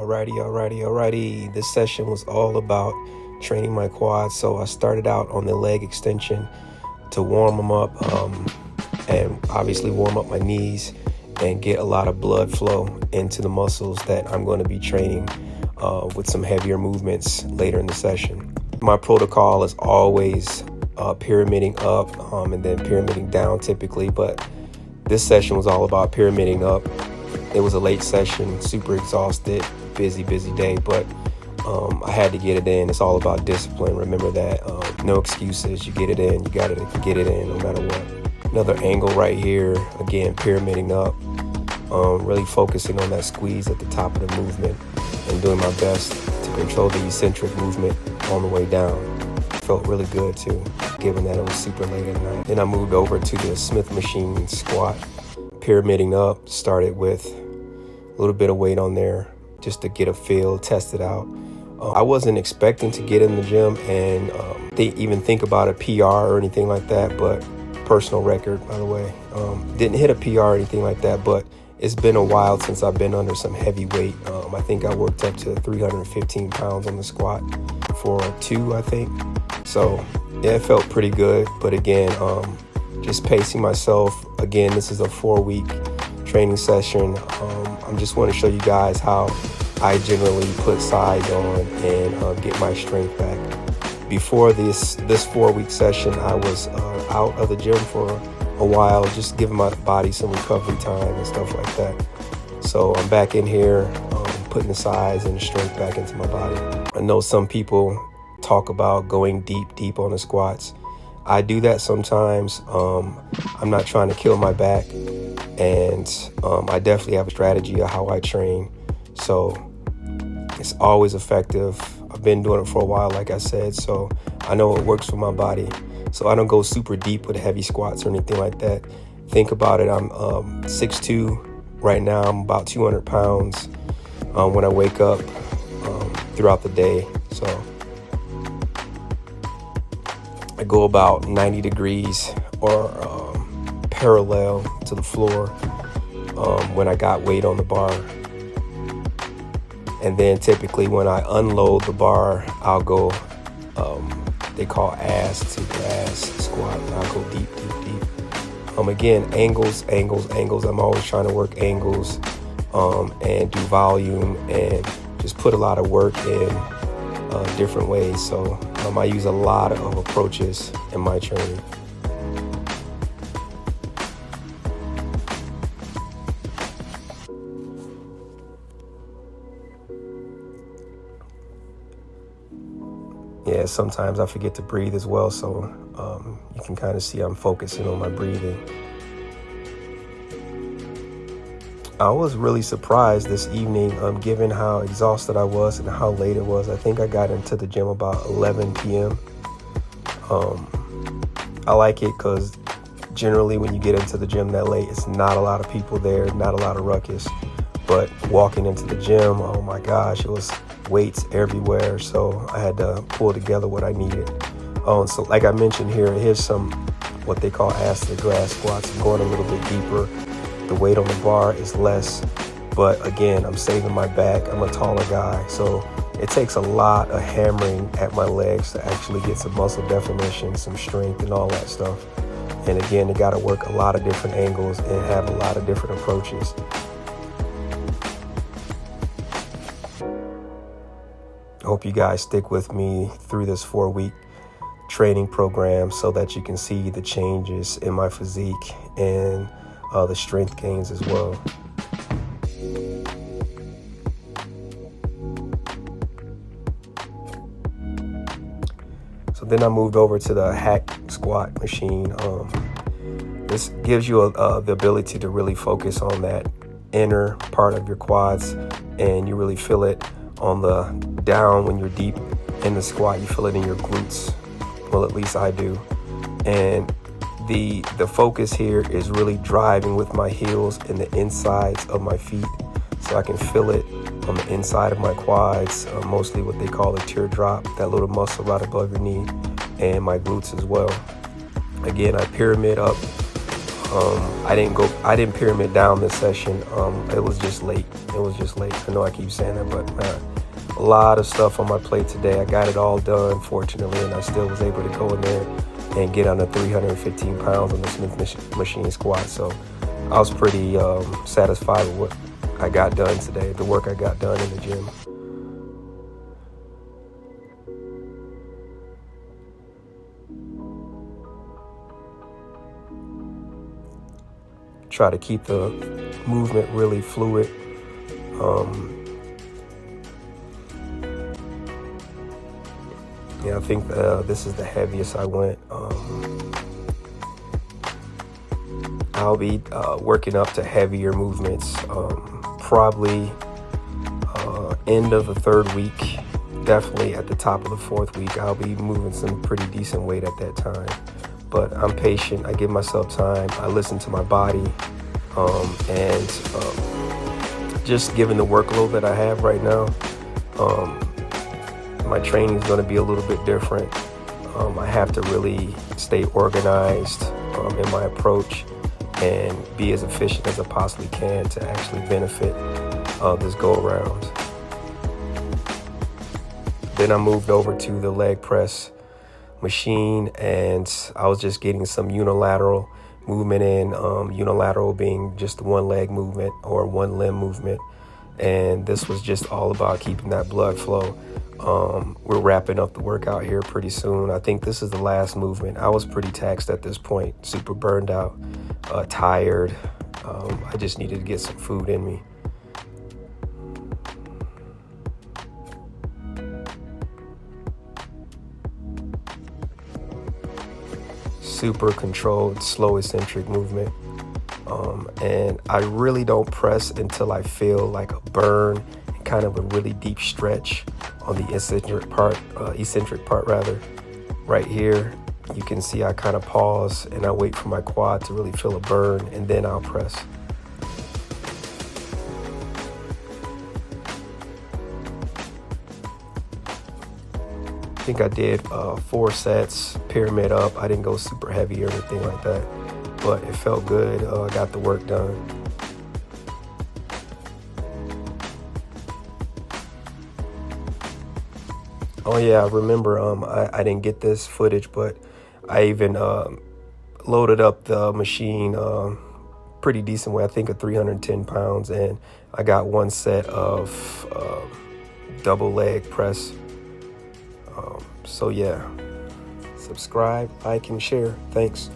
Alrighty. This session was all about training my quads. So I started out on the leg extension to warm them up and obviously warm up my knees and get a lot of blood flow into the muscles that I'm going to be training with some heavier movements later in the session. My protocol is always pyramiding up and then pyramiding down typically, but this session was all about pyramiding up. It was a late session, super exhausted, busy day, but I had to get it in. It's all about discipline. Remember that. No excuses. You get it in. You got to get it in no matter what. Another angle right here. Again, pyramiding up. Really focusing on that squeeze at the top of the movement and doing my best to control the eccentric movement on the way down. Felt really good too, given that it was super late at night. Then I moved over to the Smith machine squat. Pyramiding up, started with a little bit of weight on there just to get a feel, test it out. I wasn't expecting to get in the gym and even think about a PR or anything like that, but personal record, by the way. Didn't hit a PR or anything like that, but it's been a while since I've been under some heavy weight. I think I worked up to 315 pounds on the squat for 2, I think. So yeah, it felt pretty good. But again, just pacing myself. Again, this is a 4-week training session. I just want to show you guys how I generally put size on and get my strength back. Before this 4-week session, I was out of the gym for a while, just giving my body some recovery time and stuff like that. So I'm back in here, putting the size and the strength back into my body. I know some people talk about going deep on the squats. I do that sometimes. I'm not trying to kill my back, and I definitely have a strategy of how I train. So it's always effective. I've been doing it for a while, like I said, so I know it works for my body. So I don't go super deep with heavy squats or anything like that. Think about it. I'm 6'2". Right now, I'm about 200 pounds when I wake up throughout the day. So I go about 90 degrees or parallel to the floor when I got weight on the bar. And then typically when I unload the bar, I'll go, they call ass to grass squat. I'll go deep. Again, angles. I'm always trying to work angles and do volume and just put a lot of work in different ways. So I use a lot of approaches in my training. Yeah, sometimes I forget to breathe as well, so you can kind of see I'm focusing on my breathing. I was really surprised this evening, given how exhausted I was and how late it was. I think I got into the gym about 11 p.m. I like it because generally when you get into the gym that late, it's not a lot of people there, not a lot of ruckus. But walking into the gym, oh my gosh, it was weights everywhere. So I had to pull together what I needed. So like I mentioned here's some what they call ass to the grass squats. I'm going a little bit deeper. The weight on the bar is less, but again, I'm saving my back. I'm a taller guy, so it takes a lot of hammering at my legs to actually get some muscle definition, some strength, and all that stuff. And again, you got to work a lot of different angles and have a lot of different approaches. I hope you guys stick with me through this 4-week training program so that you can see the changes in my physique and the strength gains as well. So then I moved over to the hack squat machine. This gives you the ability to really focus on that inner part of your quads, and you really feel it on the down when you're deep in the squat. You feel it in your glutes. Well, at least I do. And the focus here is really driving with my heels in the insides of my feet, so I can feel it on the inside of my quads, mostly what they call the teardrop, that little muscle right above your knee, and my glutes as well. Again, I pyramid up I didn't pyramid down this session. It was just late. I know I keep saying that, but a lot of stuff on my plate today. I got it all done, fortunately, and I still was able to go in there and get under 315 pounds on the Smith machine squat. So I was pretty satisfied with what I got done today, the work I got done in the gym. Try to keep the movement really fluid. I think this is the heaviest I went. I'll be working up to heavier movements, probably end of the third week, definitely at the top of the fourth week. I'll be moving some pretty decent weight at that time. But I'm patient. I give myself time. I listen to my body, and just given the workload that I have right now, my training is going to be a little bit different. I have to really stay organized in my approach and be as efficient as I possibly can to actually benefit this go around. Then I moved over to the leg press machine, and I was just getting some unilateral movement in, unilateral being just one leg movement or one limb movement. And this was just all about keeping that blood flow. We're wrapping up the workout here pretty soon. I think this is the last movement. I was pretty taxed at this point, super burned out, tired. I just needed to get some food in me. Super controlled, slow eccentric movement. And I really don't press until I feel like a burn and kind of a really deep stretch on the eccentric part right here. You can see I kind of pause and I wait for my quad to really feel a burn, and then I'll press. I think I did 4 sets, pyramid up. I didn't go super heavy or anything like that, but it felt good. Got the work done. Oh yeah, I remember I didn't get this footage, but I even loaded up the machine pretty decent way, I think of 310 pounds, and I got 1 set of double leg press. So yeah, subscribe, like, and share. Thanks.